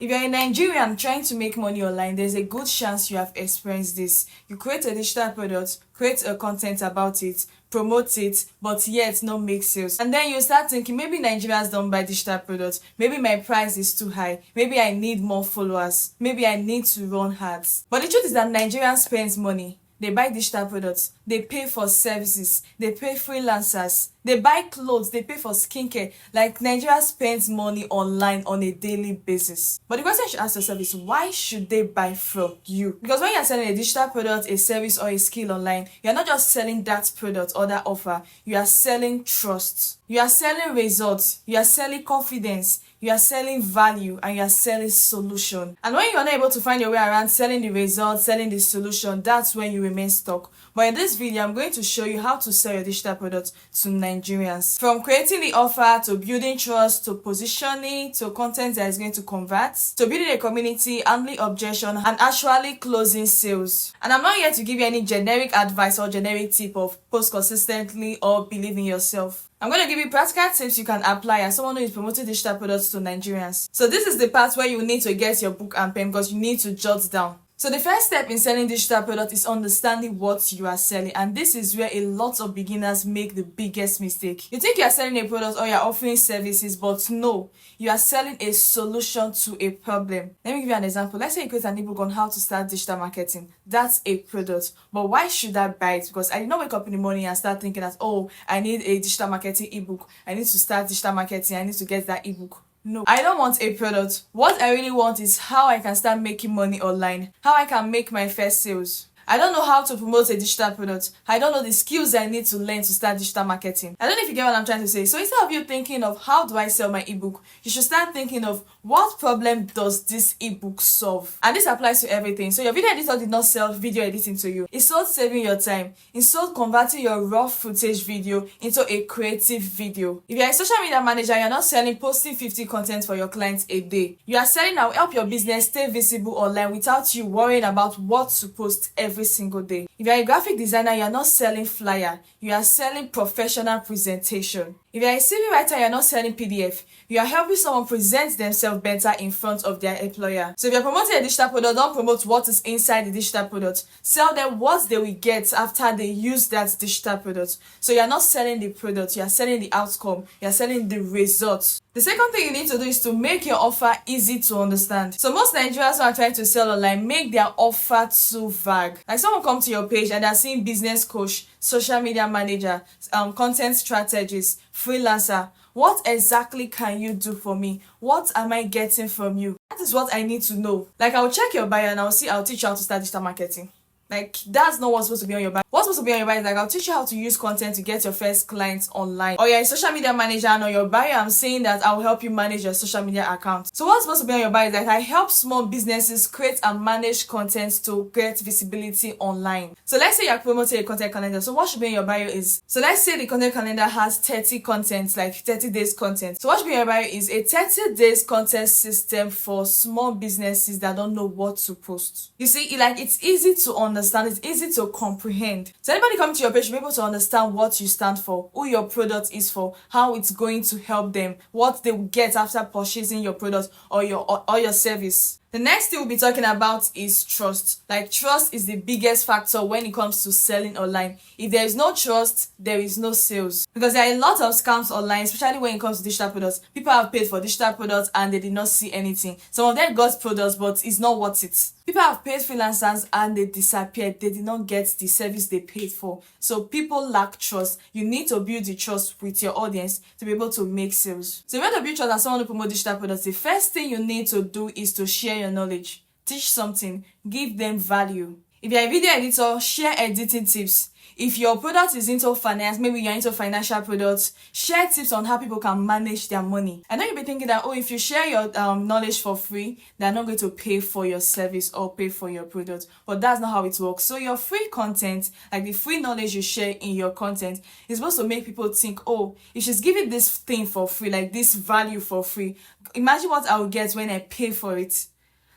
If you're a Nigerian trying to make money online, there's a good chance you have experienced this. You create a digital product, create a content about it, promote it, but yet not make sales. And then you start thinking, maybe Nigerians don't buy digital products. Maybe my price is too high. Maybe I need more followers. Maybe I need to run ads. But the truth is that Nigerians spend money. They buy digital products, they pay for services, they pay freelancers, they buy clothes, they pay for skincare. Like, Nigeria spends money online on a daily basis. But the question you should ask yourself is, why should they buy from you? Because when you're selling a digital product, a service, or a skill online, you're not just selling that product or that offer, you are selling trust. You are selling results, you are selling confidence, you are selling value, and you are selling solution. And when you're not able to find your way around selling the results, selling the solution, that's when you remain stuck. But in this video, I'm going to show you how to sell your digital product to Nigerians. From creating the offer, to building trust, to positioning, to content that is going to convert, to building a community, handling objection, and actually closing sales. And I'm not here to give you any generic advice or generic tip of post consistently or believe in yourself. I'm going to give you practical tips you can apply as someone who is promoting digital products to Nigerians. So this is the part where you need to get your book and pen because you need to jot down. So the first step in selling digital products is understanding what you are selling, and this is where a lot of beginners make the biggest mistake. You think you are selling a product or you are offering services, but no, you are selling a solution to a problem. Let me give you an example. Let's say you create an ebook on how to start digital marketing. That's a product, but why should I buy it? Because I did not wake up in the morning and start thinking that, oh, I need a digital marketing ebook. I need to start digital marketing. I need to get that ebook. No, I don't want a product. What I really want is how I can start making money online, how I can make my first sales. I don't know how to promote a digital product. I don't know the skills I need to learn to start digital marketing. I don't know if you get what I'm trying to say. So instead of you thinking of how do I sell my ebook, you should start thinking of what problem does this ebook solve? And this applies to everything. So your video editor did not sell video editing to you. It sold saving your time. It sold converting your raw footage video into a creative video. If you're a social media manager, you're not selling posting 50 content for your clients a day. You are selling I'll help your business stay visible online without you worrying about what to post every single day. If you're a graphic designer, you're not selling flyer, you are selling professional presentation. If you're a CV writer, you're not selling PDF. You are helping someone present themselves better in front of their employer. So if you're promoting a digital product, don't promote what is inside the digital product. Sell them what they will get after they use that digital product. So you're not selling the product, you're selling the outcome, you're selling the results. The second thing you need to do is to make your offer easy to understand. So most Nigerians who are trying to sell online make their offer too vague. Like, someone come to your page and they're seeing business coach, social media manager, content strategist, freelancer. What exactly can you do for me? What am I getting from you? That is what I need to know. Like, I'll check your bio and I'll teach you how to start digital marketing. Like, that's not what's supposed to be on your bio. What's supposed to be on your bio is like, I'll teach you how to use content to get your first clients online. Or you're a social media manager and on your bio I'm saying that I'll help you manage your social media account. So what's supposed to be on your bio is like, I help small businesses create and manage content to get visibility online. So let's say you're promoting a content calendar. So what should be in your bio is, so let's say the content calendar has 30 content, like 30 days content. So what should be in your bio is a 30 days content system for small businesses that don't know what to post. You see, it's easy to understand, it's easy to comprehend. So anybody coming to your page should be able to understand what you stand for, who your product is for, how it's going to help them, what they will get after purchasing your product or your service. The next thing we'll be talking about is trust. Like, trust is the biggest factor when it comes to selling online. If there is no trust, there is no sales. Because there are a lot of scams online, especially when it comes to digital products. People have paid for digital products and they did not see anything. Some of them got products, but it's not worth it. People have paid freelancers and they disappeared. They did not get the service they paid for. So people lack trust. You need to build the trust with your audience to be able to make sales. So if you want to build trust as someone who promotes digital products, the first thing you need to do is to share your knowledge. Teach something. Give them value. If you're a video editor, share editing tips. If your product is into finance, maybe you're into financial products, share tips on how people can manage their money. I know you'll be thinking that, oh, if you share your knowledge for free, they're not going to pay for your service or pay for your product. But that's not how it works. So your free content, like the free knowledge you share in your content, is supposed to make people think, oh, if she's giving this thing for free, like this value for free, imagine what I will get when I pay for it.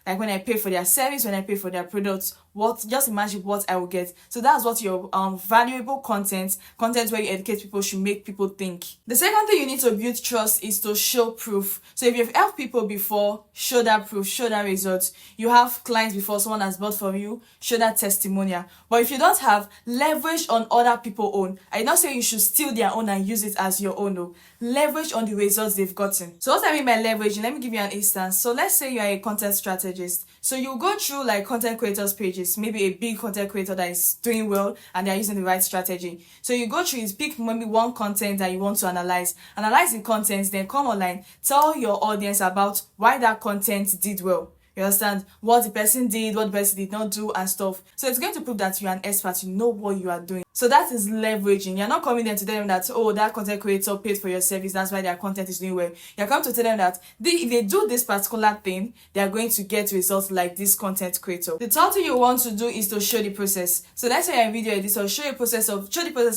Like when I pay for their service, when I pay for their products, what, just imagine what I will get. So that's what your valuable content where you educate people should make people think. The second thing you need to build trust is to show proof. So if you've helped people before, show that proof, show that result. You have clients before, someone has bought from you, show that testimonial. But if you don't have, leverage on other people's own. I did not say you should steal their own and use it as your own. No. Leverage on the results they've gotten. So what I mean by leveraging, let me give you an instance. So let's say you are a content strategist. So you go through like content creators pages, maybe a big content creator that is doing well and they're using the right strategy. So you go through it, pick maybe one content that you want to analyze the content, then come online, tell your audience about why that content did well. You understand what the person did, what the person did not do, and stuff. So it's going to prove that you are an expert, you know what you are doing. So that is leveraging. You're not coming there to tell them that, oh, that content creator paid for your service, that's why their content is doing well. You're coming to tell them that if they do this particular thing, they are going to get results like this content creator. The third thing you want to do is to show the process. So let's say you're a video editor, show the process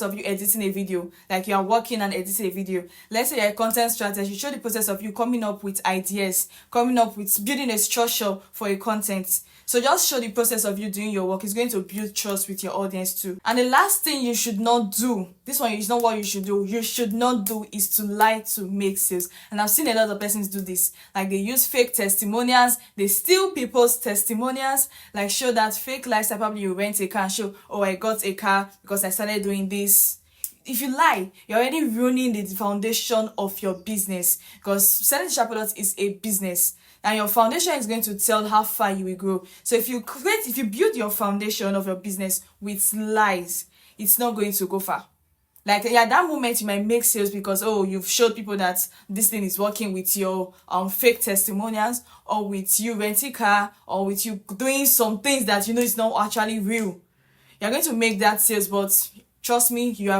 of you editing a video, like you are working and editing a video. Let's say you're a content strategist, show the process of you coming up with ideas, coming up with building a structure for a content. So just show the process of you doing your work. It's going to build trust with your audience too. And the last thing you should not do, this one is not what you should do. You should not do is to lie to make sales. And I've seen a lot of persons do this. Like they use fake testimonials. They steal people's testimonials. Like show that fake lifestyle. Probably you rent a car and show, oh, I got a car because I started doing this. If you lie, you're already ruining the foundation of your business, because selling digital products is a business. And your foundation is going to tell how far you will grow. So if you build your foundation of your business with lies, it's not going to go far. Like, yeah, that moment you might make sales because, oh, you've showed people that this thing is working with your fake testimonials, or with you renting car, or with you doing some things that you know is not actually real. You're going to make that sales, but trust me, you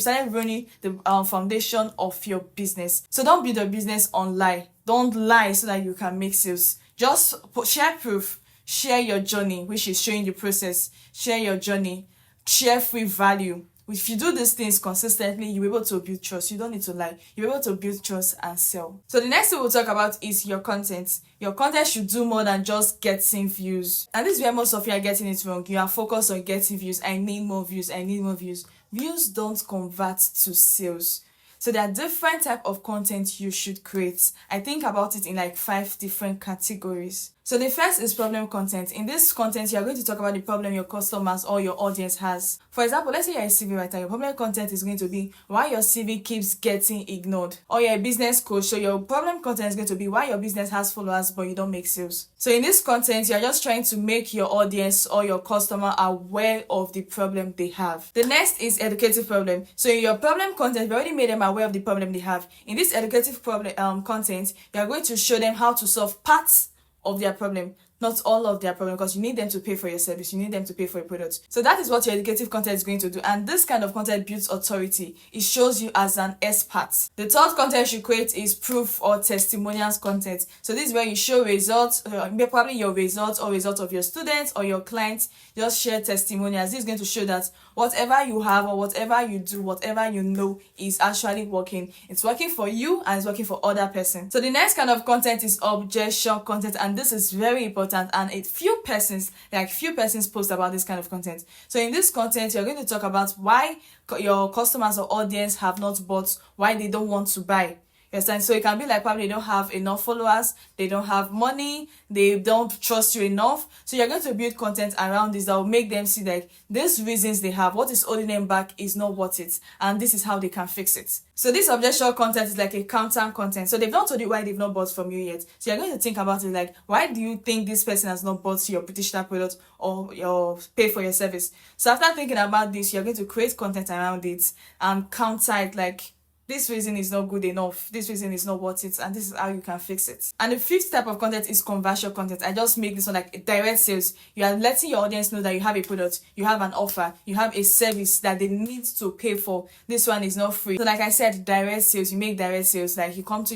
started ruining the foundation of your business. So don't build a business on lie. Don't lie so that you can make sales. Just share proof, share your journey, which is showing the process. Share your journey, share free value. If you do these things consistently, you'll be able to build trust. You don't need to lie. You'll be able to build trust and sell. So the next thing we'll talk about is your content. Your content should do more than just getting views. And this is where most of you are getting it wrong. You are focused on getting views. I need more views. I need more views. Views don't convert to sales. So there are different type of content you should create. I think about it in like 5 different categories. So the first is problem content. In this content, you are going to talk about the problem your customers or your audience has. For example, let's say you're a CV writer. Your problem content is going to be why your CV keeps getting ignored. Or you're a business coach. So your problem content is going to be why your business has followers but you don't make sales. So in this content, you're just trying to make your audience or your customer aware of the problem they have. The next is educative problem. So in your problem content, you already made them aware of the problem they have. In this educative problem content, you're going to show them how to solve parts of their problem, not all of their problem, because you need them to pay for your service, you need them to pay for your product. So that is what your educative content is going to do, and this kind of content builds authority. It shows you as an expert. The third content you create is proof or testimonials content. So this is where you show results, probably your results or results of your students or your clients. Just share testimonials. This is going to show that whatever you have or whatever you do, whatever you know is actually working. It's working for you and it's working for other person. So the next kind of content is objection content, and this is very important, and few persons post about this kind of content. So in this content, you're going to talk about why your customers or audience have not bought, why they don't want to buy. Yes, and so it can be like probably they don't have enough followers, they don't have money, they don't trust you enough. So you're going to build content around this that will make them see that these reasons they have, what is holding them back is not worth it, and this is how they can fix it. So this objection content is like a counter content. So they've not told you why they've not bought from you yet. So you're going to think about it like, why do you think this person has not bought your digital product or your pay for your service? So after thinking about this, you're going to create content around it and counter it like, this reason is not good enough, this reason is not worth it, and this is how you can fix it. And the fifth type of content is conversion content. I just make this one like direct sales. You are letting your audience know that you have a product, you have an offer, you have a service that they need to pay for. This one is not free. So like I said, direct sales, you make direct sales. Like you come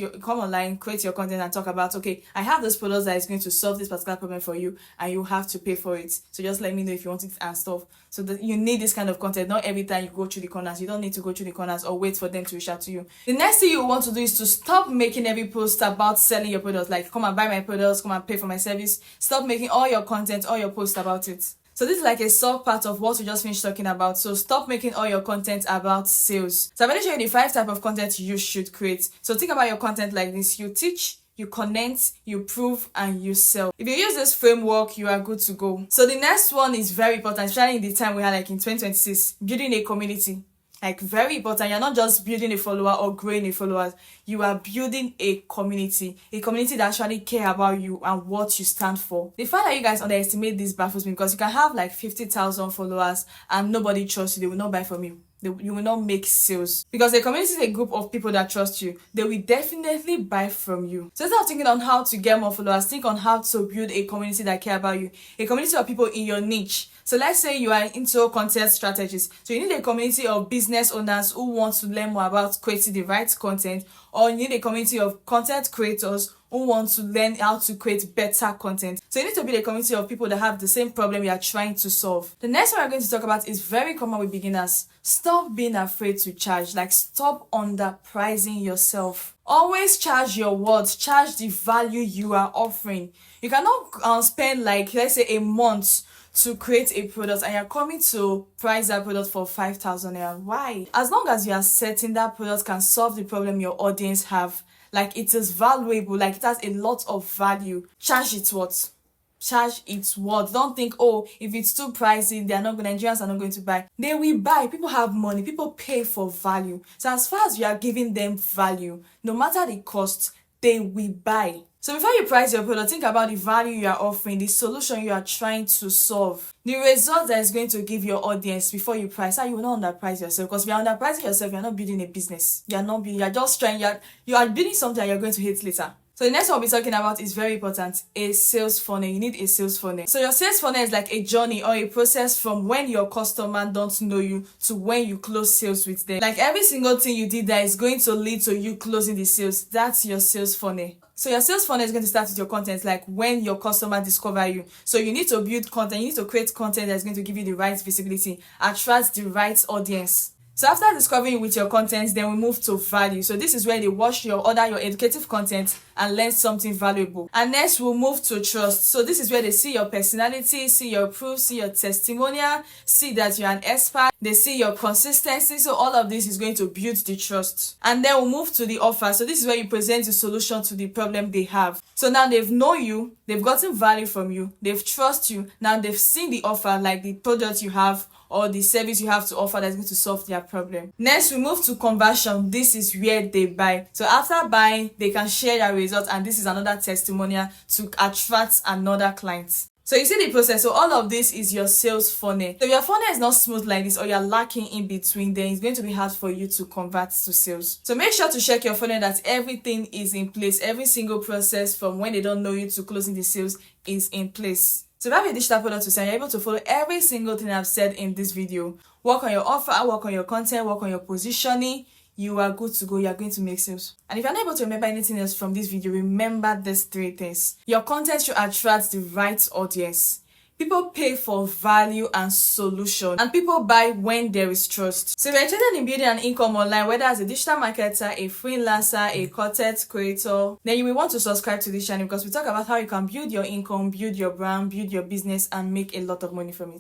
online, create your content and talk about, okay, I have this product that is going to solve this particular problem for you and you have to pay for it. So just let me know if you want it and stuff. So that you need this kind of content. Not every time you go through the corners. You don't need to go through the corners or wait for them to reach out to you. The next thing you want to do is to stop making every post about selling your product. Like, come and buy my products, come and pay for my service. Stop making all your content, all your posts about it. So this is like a sub part of what we just finished talking about. So stop making all your content about sales. So I'm going to show you the 5 types of content you should create. So think about your content like this. You teach, you connect, you prove, and you sell. If you use this framework, you are good to go. So the next one is very important, especially in the time we had like in 2026, building a community. Like very important. You're not just building a follower or growing a follower. You are building a community that actually care about you and what you stand for. The fact that you guys underestimate this baffles me, because you can have like 50,000 followers and nobody trusts you. They will not buy from you. You will not make sales, because a community is a group of people that trust you. They will definitely buy from you. So instead of thinking on how to get more followers, think on how to build a community that care about you, a community of people in your niche. So let's say you are into content strategies. So you need a community of business owners who want to learn more about creating the right content, or you need a community of content creators who want to learn how to create better content. So you need to be a community of people that have the same problem you are trying to solve. The next one we're going to talk about is very common with beginners. Stop being afraid to charge. Like, stop underpricing yourself. Always charge your worth. Charge the value you are offering. You cannot spend like, let's say, a month to create a product and you're coming to price that product for 5,000 naira. Why? As long as you are certain that product can solve the problem your audience have, like it is valuable, like it has a lot of value, charge its worth. Charge its worth. Don't think, oh, if it's too pricey, Nigerians are not going to buy. They will buy. People have money. People pay for value. So as far as you are giving them value, no matter the cost, they will buy. So before you price your product, think about the value you are offering, the solution you are trying to solve, the result that is going to give your audience before you price. How you will not underprice yourself, because if you are underpricing yourself, you are not building a business. You are just trying. You are building something that you are going to hate later. So the next one we'll be talking about is very important, a sales funnel. You need a sales funnel. So your sales funnel is like a journey or a process from when your customer don't know you to when you close sales with them. Like every single thing you did that is going to lead to you closing the sales. That's your sales funnel. So your sales funnel is going to start with your content, like when your customer discover you. So you need to build content. You need to create content that's going to give you the right visibility, attract the right audience. So after discovering you with your content, then we move to value. So this is where they watch your educative content and learn something valuable. And next we'll move to trust. So this is where they see your personality, see your proof, see your testimonial, see that you're an expert. They see your consistency. So all of this is going to build the trust. And then we'll move to the offer. So this is where you present the solution to the problem they have. So now they've known you, they've gotten value from you, they've trust you. Now they've seen the offer, like the product you have or the service you have to offer that's going to solve their problem. Next, we move to conversion. This is where they buy. So after buying, they can share their results, and this is another testimonial to attract another client. So you see the process. So all of this is your sales funnel. So if your funnel is not smooth like this, or you're lacking in between, then it's going to be hard for you to convert to sales. So make sure to check your funnel that everything is in place. Every single process from when they don't know you to closing the sales is in place. So if you have a digital product to sell, you're able to follow every single thing I've said in this video. Work on your offer, work on your content, work on your positioning. You are good to go. You are going to make sales. And if you're not able to remember anything else from this video, remember these 3 things. Your content should attract the right audience. People pay for value and solution, and people buy when there is trust. So if you're interested in building an income online, whether as a digital marketer, a freelancer, a content creator, then you will want to subscribe to this channel, because we talk about how you can build your income, build your brand, build your business, and make a lot of money from it.